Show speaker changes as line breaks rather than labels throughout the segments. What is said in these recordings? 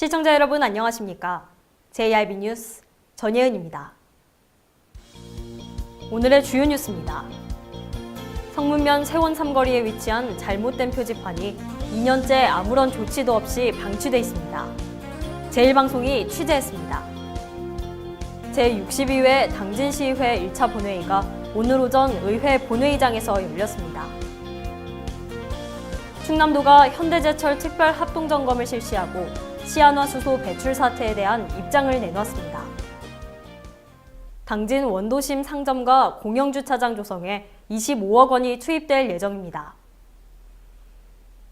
시청자 여러분 안녕하십니까? JIB 뉴스 전예은입니다. 오늘의 주요 뉴스입니다. 성문면 세원 삼거리에 위치한 잘못된 표지판이 2년째 아무런 조치도 없이 방치돼 있습니다. 제1방송이 취재했습니다. 제62회 당진시의회 1차 본회의가 오늘 오전 의회 본회의장에서 열렸습니다. 충남도가 현대제철 특별합동점검을 실시하고 시안화수소 배출 사태에 대한 입장을 내놨습니다. 당진 원도심 상점과 공영주차장 조성에 25억 원이 투입될 예정입니다.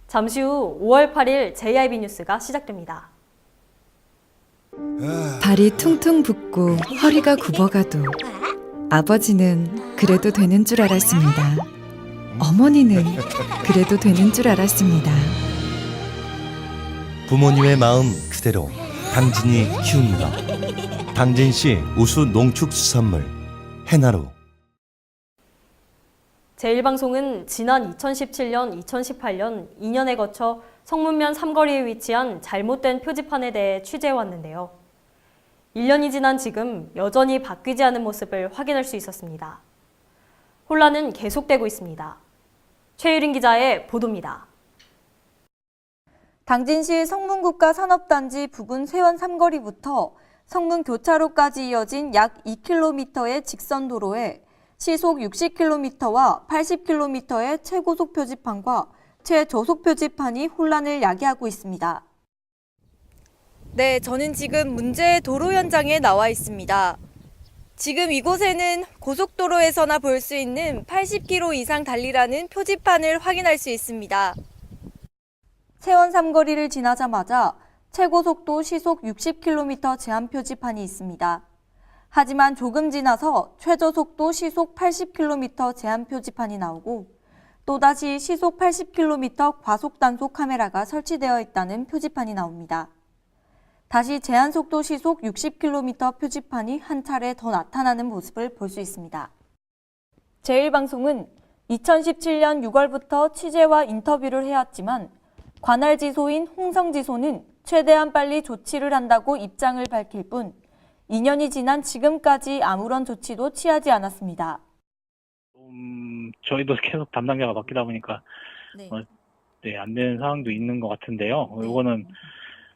잠시 후 5월 8일 JIB 뉴스가 시작됩니다.
발이 퉁퉁 붓고 허리가 굽어가도 아버지는 그래도 되는 줄 알았습니다. 어머니는 그래도 되는 줄 알았습니다.
부모님의 마음 그대로 당진이 키웁니다. 당진시 우수 농축수산물 해나루.
제1방송은 지난 2017년, 2018년 2년에 거쳐 성문면 삼거리에 위치한 잘못된 표지판에 대해 취재해왔는데요. 1년이 지난 지금 여전히 바뀌지 않은 모습을 확인할 수 있었습니다. 혼란은 계속되고 있습니다. 최유린 기자의 보도입니다.
당진시 성문국가산업단지 부근 세원 삼거리부터 성문교차로까지 이어진 약 2km의 직선도로에 시속 60km와 80km의 최고속 표지판과 최저속 표지판이 혼란을 야기하고 있습니다. 네, 저는 지금 문제의 도로 현장에 나와 있습니다. 지금 이곳에는 고속도로에서나 볼 수 있는 80km 이상 달리라는 표지판을 확인할 수 있습니다. 세원 삼거리를 지나자마자 최고속도 시속 60km 제한 표지판이 있습니다. 하지만 조금 지나서 최저속도 시속 80km 제한 표지판이 나오고 또다시 시속 80km 과속 단속 카메라가 설치되어 있다는 표지판이 나옵니다. 다시 제한속도 시속 60km 표지판이 한 차례 더 나타나는 모습을 볼 수 있습니다. 제1방송은 2017년 6월부터 취재와 인터뷰를 해왔지만 관할 지소인 홍성지소는 최대한 빨리 조치를 한다고 입장을 밝힐 뿐 2년이 지난 지금까지 아무런 조치도 취하지 않았습니다.
저희도 계속 담당자가 바뀌다 보니까 안 되는 상황도 있는 것 같은데요. 이거는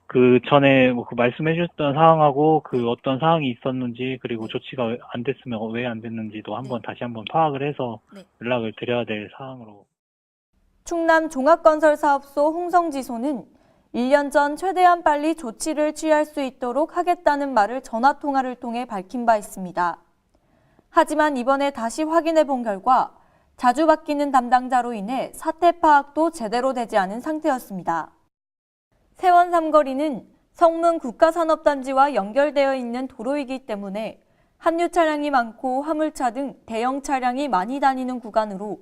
그 전에 그 말씀해 주셨던 상황하고 그 어떤 상황이 있었는지 그리고 조치가 안 됐으면 왜 안 됐는지도 다시 한번 파악을 해서 연락을 드려야 될 사항으로.
충남 종합건설사업소 홍성지소는 1년 전 최대한 빨리 조치를 취할 수 있도록 하겠다는 말을 전화통화를 통해 밝힌 바 있습니다. 하지만 이번에 다시 확인해 본 결과 자주 바뀌는 담당자로 인해 사태 파악도 제대로 되지 않은 상태였습니다. 세원 삼거리는 성문 국가산업단지와 연결되어 있는 도로이기 때문에 합류 차량이 많고 화물차 등 대형 차량이 많이 다니는 구간으로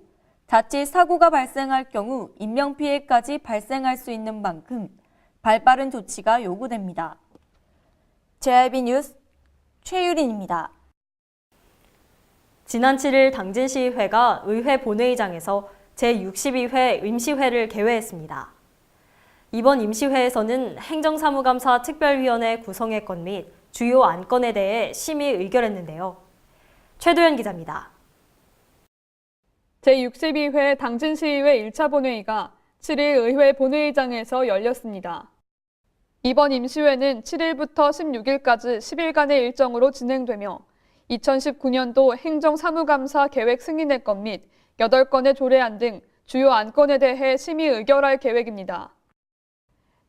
자칫 사고가 발생할 경우 인명피해까지 발생할 수 있는 만큼 발빠른 조치가 요구됩니다. JIB 뉴스 최유린입니다.
지난 7일 당진시의회가 의회 본회의장에서 제62회 임시회를 개회했습니다. 이번 임시회에서는 행정사무감사 특별위원회 구성의 것 및 주요 안건에 대해 심의 의결했는데요. 최도연 기자입니다.
제62회 당진시의회 1차 본회의가 7일 의회 본회의장에서 열렸습니다. 이번 임시회는 7일부터 16일까지 10일간의 일정으로 진행되며 2019년도 행정사무감사 계획 승인의 것 및 8건의 조례안 등 주요 안건에 대해 심의 의결할 계획입니다.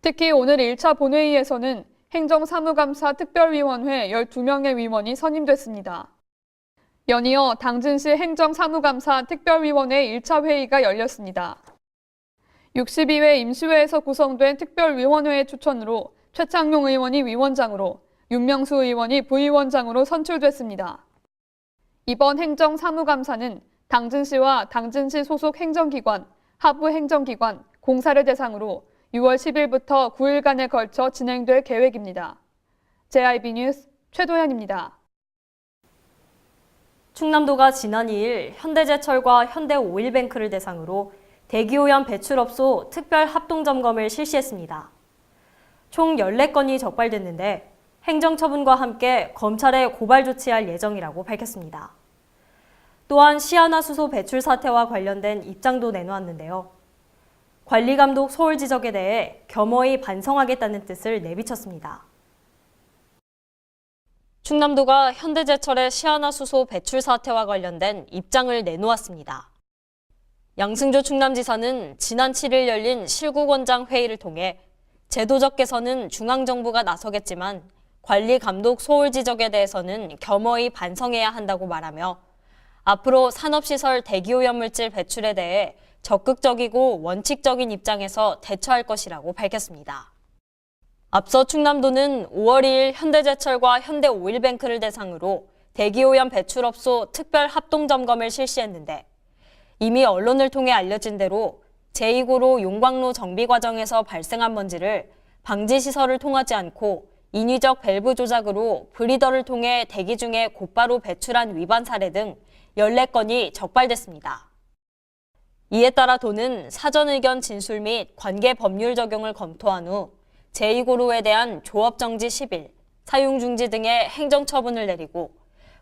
특히 오늘 1차 본회의에서는 행정사무감사 특별위원회 12명의 위원이 선임됐습니다. 연이어 당진시 행정사무감사 특별위원회 1차 회의가 열렸습니다. 62회 임시회에서 구성된 특별위원회의 추천으로 최창용 의원이 위원장으로 윤명수 의원이 부위원장으로 선출됐습니다. 이번 행정사무감사는 당진시와 당진시 소속 행정기관, 하부 행정기관, 공사를 대상으로 6월 10일부터 9일간에 걸쳐 진행될 계획입니다. JIB 뉴스 최도연입니다.
충남도가 지난 2일 현대제철과 현대오일뱅크를 대상으로 대기오염 배출업소 특별합동점검을 실시했습니다. 총 14건이 적발됐는데 행정처분과 함께 검찰에 고발 조치할 예정이라고 밝혔습니다. 또한 시아나수소 배출 사태와 관련된 입장도 내놓았는데요. 관리감독 소홀 지적에 대해 겸허히 반성하겠다는 뜻을 내비쳤습니다. 충남도가 현대제철의 시아나수소 배출 사태와 관련된 입장을 내놓았습니다. 양승조 충남지사는 지난 7일 열린 실구원장 회의를 통해 제도적 개선은 중앙정부가 나서겠지만 관리 감독 소홀 지적에 대해서는 겸허히 반성해야 한다고 말하며 앞으로 산업시설 대기오염물질 배출에 대해 적극적이고 원칙적인 입장에서 대처할 것이라고 밝혔습니다. 앞서 충남도는 5월 2일 현대제철과 현대오일뱅크를 대상으로 대기오염 배출업소 특별 합동점검을 실시했는데 이미 언론을 통해 알려진 대로 제2고로 용광로 정비 과정에서 발생한 먼지를 방지시설을 통하지 않고 인위적 밸브 조작으로 브리더를 통해 대기 중에 곧바로 배출한 위반 사례 등 14건이 적발됐습니다. 이에 따라 도는 사전 의견 진술 및 관계 법률 적용을 검토한 후 제2고로에 대한 조업정지 10일, 사용중지 등의 행정처분을 내리고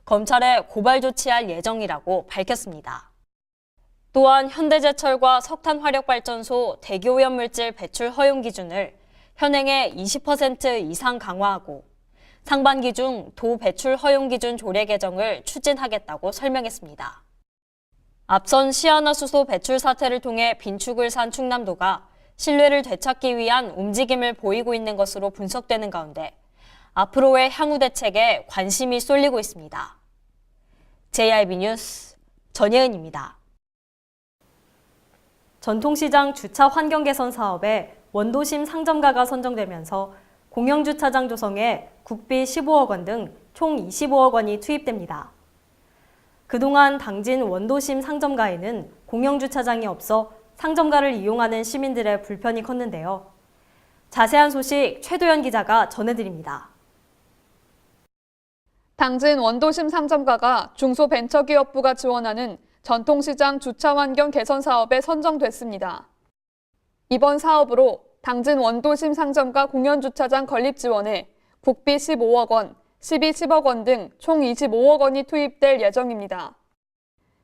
검찰에 고발 조치할 예정이라고 밝혔습니다. 또한 현대제철과 석탄화력발전소 대기오염물질 배출 허용 기준을 현행의 20% 이상 강화하고 상반기 중 도 배출 허용 기준 조례 개정을 추진하겠다고 설명했습니다. 앞선 시아나수소 배출 사태를 통해 빈축을 산 충남도가 신뢰를 되찾기 위한 움직임을 보이고 있는 것으로 분석되는 가운데 앞으로의 향후 대책에 관심이 쏠리고 있습니다. JRB 뉴스 전예은입니다. 전통시장 주차 환경 개선 사업에 원도심 상점가가 선정되면서 공영주차장 조성에 국비 15억 원 등 총 25억 원이 투입됩니다. 그동안 당진 원도심 상점가에는 공영주차장이 없어 상점가를 이용하는 시민들의 불편이 컸는데요. 자세한 소식 최도연 기자가 전해드립니다.
당진 원도심 상점가가 중소벤처기업부가 지원하는 전통시장 주차 환경 개선 사업에 선정됐습니다. 이번 사업으로 당진 원도심 상점가 공연주차장 건립 지원에 국비 15억 원, 시비 10억 원 등 총 25억 원이 투입될 예정입니다.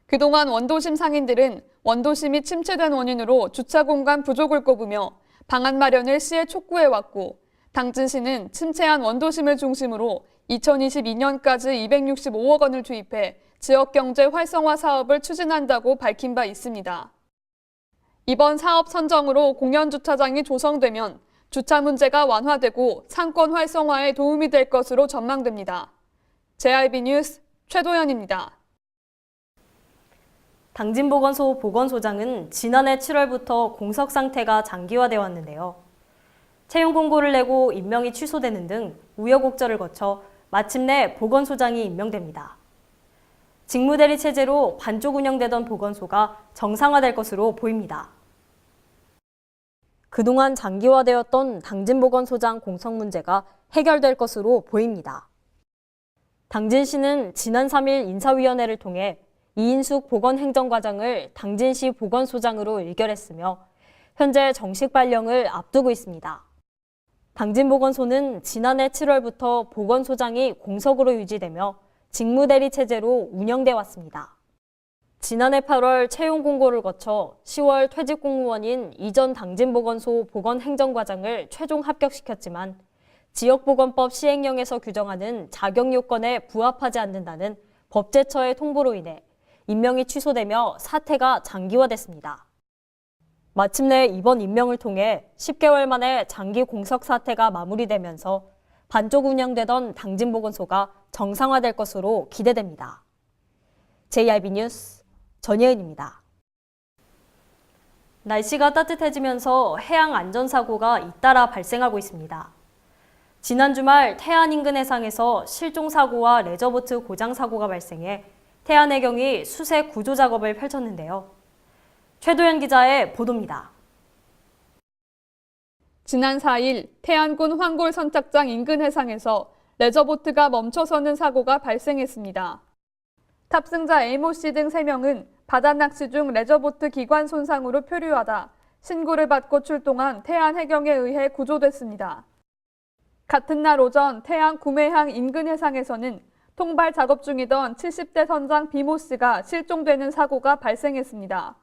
그동안 원도심 상인들은 원도심이 침체된 원인으로 주차 공간 부족을 꼽으며 방안 마련을 시에 촉구해왔고 당진시는 침체한 원도심을 중심으로 2022년까지 265억 원을 투입해 지역경제 활성화 사업을 추진한다고 밝힌 바 있습니다. 이번 사업 선정으로 공연주차장이 조성되면 주차 문제가 완화되고 상권 활성화에 도움이 될 것으로 전망됩니다. JRB 뉴스 최도연입니다.
당진보건소 보건소장은 지난해 7월부터 공석 상태가 장기화되어 왔는데요. 채용 공고를 내고 임명이 취소되는 등 우여곡절을 거쳐 마침내 보건소장이 임명됩니다. 직무대리 체제로 반쪽 운영되던 보건소가 정상화될 것으로 보입니다. 그동안 장기화되었던 당진보건소장 공석 문제가 해결될 것으로 보입니다. 당진시는 지난 3일 인사위원회를 통해 이인숙 보건행정과장을 당진시 보건소장으로 의결했으며 현재 정식 발령을 앞두고 있습니다. 당진보건소는 지난해 7월부터 보건소장이 공석으로 유지되며 직무대리 체제로 운영돼 왔습니다. 지난해 8월 채용 공고를 거쳐 10월 퇴직 공무원인 이전 당진보건소 보건행정과장을 최종 합격시켰지만 지역보건법 시행령에서 규정하는 자격 요건에 부합하지 않는다는 법제처의 통보로 인해 임명이 취소되며 사태가 장기화됐습니다. 마침내 이번 임명을 통해 10개월 만에 장기 공석 사태가 마무리되면서 반쪽 운영되던 당진보건소가 정상화될 것으로 기대됩니다. JRB 뉴스 전예은입니다. 날씨가 따뜻해지면서 해양 안전사고가 잇따라 발생하고 있습니다. 지난 주말 태안 인근 해상에서 실종사고와 레저보트 고장사고가 발생해 태안해경이 수색 구조 작업을 펼쳤는데요. 최도연 기자의 보도입니다.
지난 4일 태안군 황골 선착장 인근 해상에서 레저보트가 멈춰서는 사고가 발생했습니다. 탑승자 A모씨 등 3명은 바다낚시 중 레저보트 기관 손상으로 표류하다 신고를 받고 출동한 태안해경에 의해 구조됐습니다. 같은 날 오전 태안 구매항 인근 해상에서는 통발 작업 중이던 70대 선장 비모 씨가 실종되는 사고가 발생했습니다.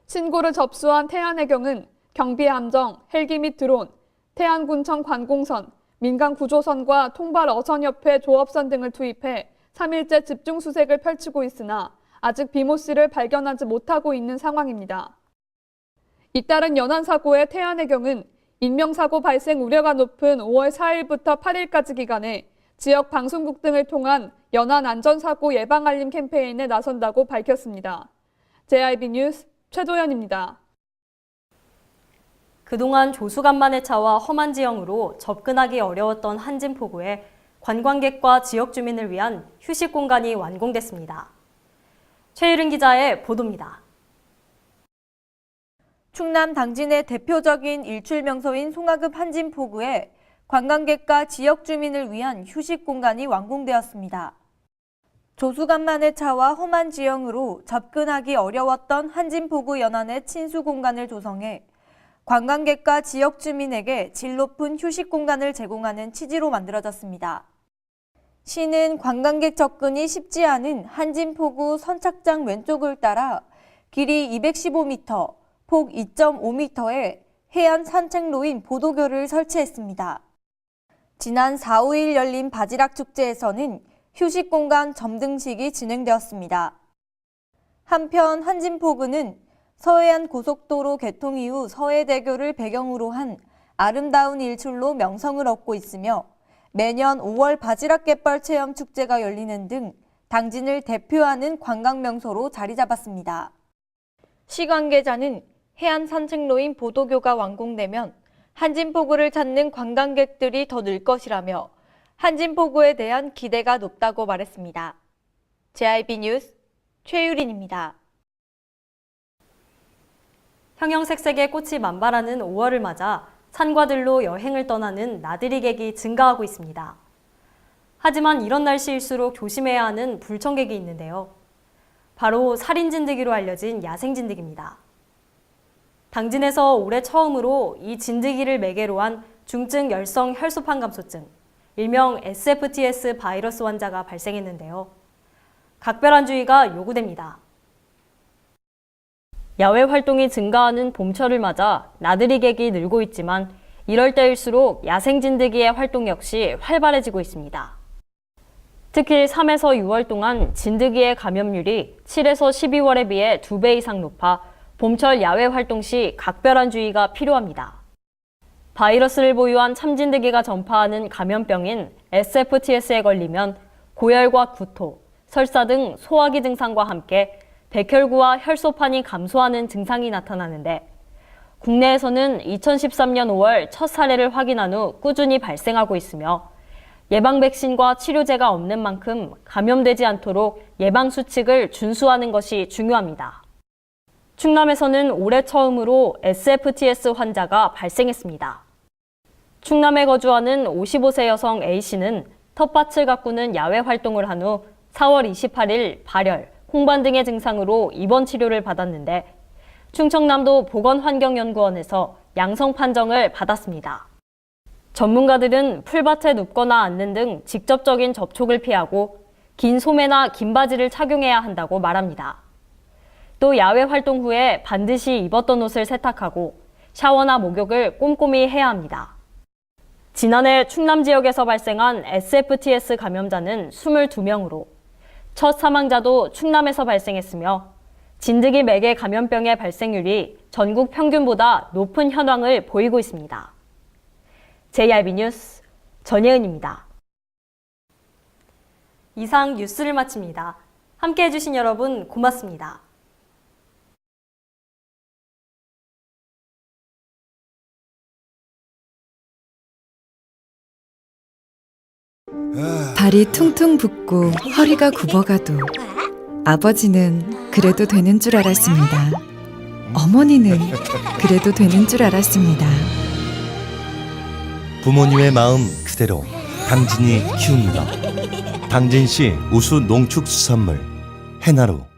신고를 접수한 태안해경은 경비함정, 헬기 및 드론, 태안군청 관공선, 민간구조선과 통발 어선협회 조업선 등을 투입해 3일째 집중 수색을 펼치고 있으나 아직 비모 씨를 발견하지 못하고 있는 상황입니다. 잇따른 연안사고의 태안해경은 인명사고 발생 우려가 높은 5월 4일부터 8일까지 기간에 지역 방송국 등을 통한 연안 안전사고 예방 알림 캠페인에 나선다고 밝혔습니다. JIB 뉴스 최도연입니다.
그동안 조수간만의 차와 험한 지형으로 접근하기 어려웠던 한진포구에 관광객과 지역 주민을 위한 휴식 공간이 완공됐습니다. 최유린 기자의 보도입니다.
충남 당진의 대표적인 일출 명소인 송하급 한진포구에 관광객과 지역 주민을 위한 휴식 공간이 완공되었습니다. 조수간만의 차와 험한 지형으로 접근하기 어려웠던 한진포구 연안의 친수 공간을 조성해 관광객과 지역 주민에게 질 높은 휴식 공간을 제공하는 취지로 만들어졌습니다. 시는 관광객 접근이 쉽지 않은 한진포구 선착장 왼쪽을 따라 길이 215m, 폭 2.5m의 해안 산책로인 보도교를 설치했습니다. 지난 4, 5일 열린 바지락 축제에서는 휴식 공간 점등식이 진행되었습니다. 한편 한진포구는 서해안 고속도로 개통 이후 서해대교를 배경으로 한 아름다운 일출로 명성을 얻고 있으며 매년 5월 바지락 갯벌 체험 축제가 열리는 등 당진을 대표하는 관광 명소로 자리 잡았습니다. 시 관계자는 해안 산책로인 보도교가 완공되면 한진포구를 찾는 관광객들이 더 늘 것이라며 한진포구에 대한 기대가 높다고 말했습니다. JIB 뉴스 최유린입니다.
형형색색의 꽃이 만발하는 5월을 맞아 산과 들로 여행을 떠나는 나들이객이 증가하고 있습니다. 하지만 이런 날씨일수록 조심해야 하는 불청객이 있는데요. 바로 살인진드기로 알려진 야생진드기입니다. 당진에서 올해 처음으로 이 진드기를 매개로 한 중증 열성 혈소판 감소증, 일명 SFTS 바이러스 환자가 발생했는데요. 각별한 주의가 요구됩니다. 야외 활동이 증가하는 봄철을 맞아 나들이객이 늘고 있지만 이럴 때일수록 야생진드기의 활동 역시 활발해지고 있습니다. 특히 3에서 6월 동안 진드기의 감염률이 7에서 12월에 비해 2배 이상 높아 봄철 야외 활동 시 각별한 주의가 필요합니다. 바이러스를 보유한 참진드기가 전파하는 감염병인 SFTS에 걸리면 고열과 구토, 설사 등 소화기 증상과 함께 백혈구와 혈소판이 감소하는 증상이 나타나는데 국내에서는 2013년 5월 첫 사례를 확인한 후 꾸준히 발생하고 있으며 예방 백신과 치료제가 없는 만큼 감염되지 않도록 예방 수칙을 준수하는 것이 중요합니다. 충남에서는 올해 처음으로 SFTS 환자가 발생했습니다. 충남에 거주하는 55세 여성 A씨는 텃밭을 가꾸는 야외 활동을 한 후 4월 28일 발열, 홍반 등의 증상으로 입원 치료를 받았는데 충청남도 보건환경연구원에서 양성 판정을 받았습니다. 전문가들은 풀밭에 눕거나 앉는 등 직접적인 접촉을 피하고 긴 소매나 긴 바지를 착용해야 한다고 말합니다. 또 야외 활동 후에 반드시 입었던 옷을 세탁하고 샤워나 목욕을 꼼꼼히 해야 합니다. 지난해 충남 지역에서 발생한 SFTS 감염자는 22명으로 첫 사망자도 충남에서 발생했으며 진드기 매개 감염병의 발생률이 전국 평균보다 높은 현황을 보이고 있습니다. JIB 뉴스 전예은입니다. 이상 뉴스를 마칩니다. 함께해 주신 여러분 고맙습니다.
발이 퉁퉁 붓고 허리가 굽어가도 아버지는 그래도 되는 줄 알았습니다. 어머니는 그래도 되는 줄 알았습니다.
부모님의 마음 그대로 당진이 키웁니다. 당진시 우수 농축수산물 해나루.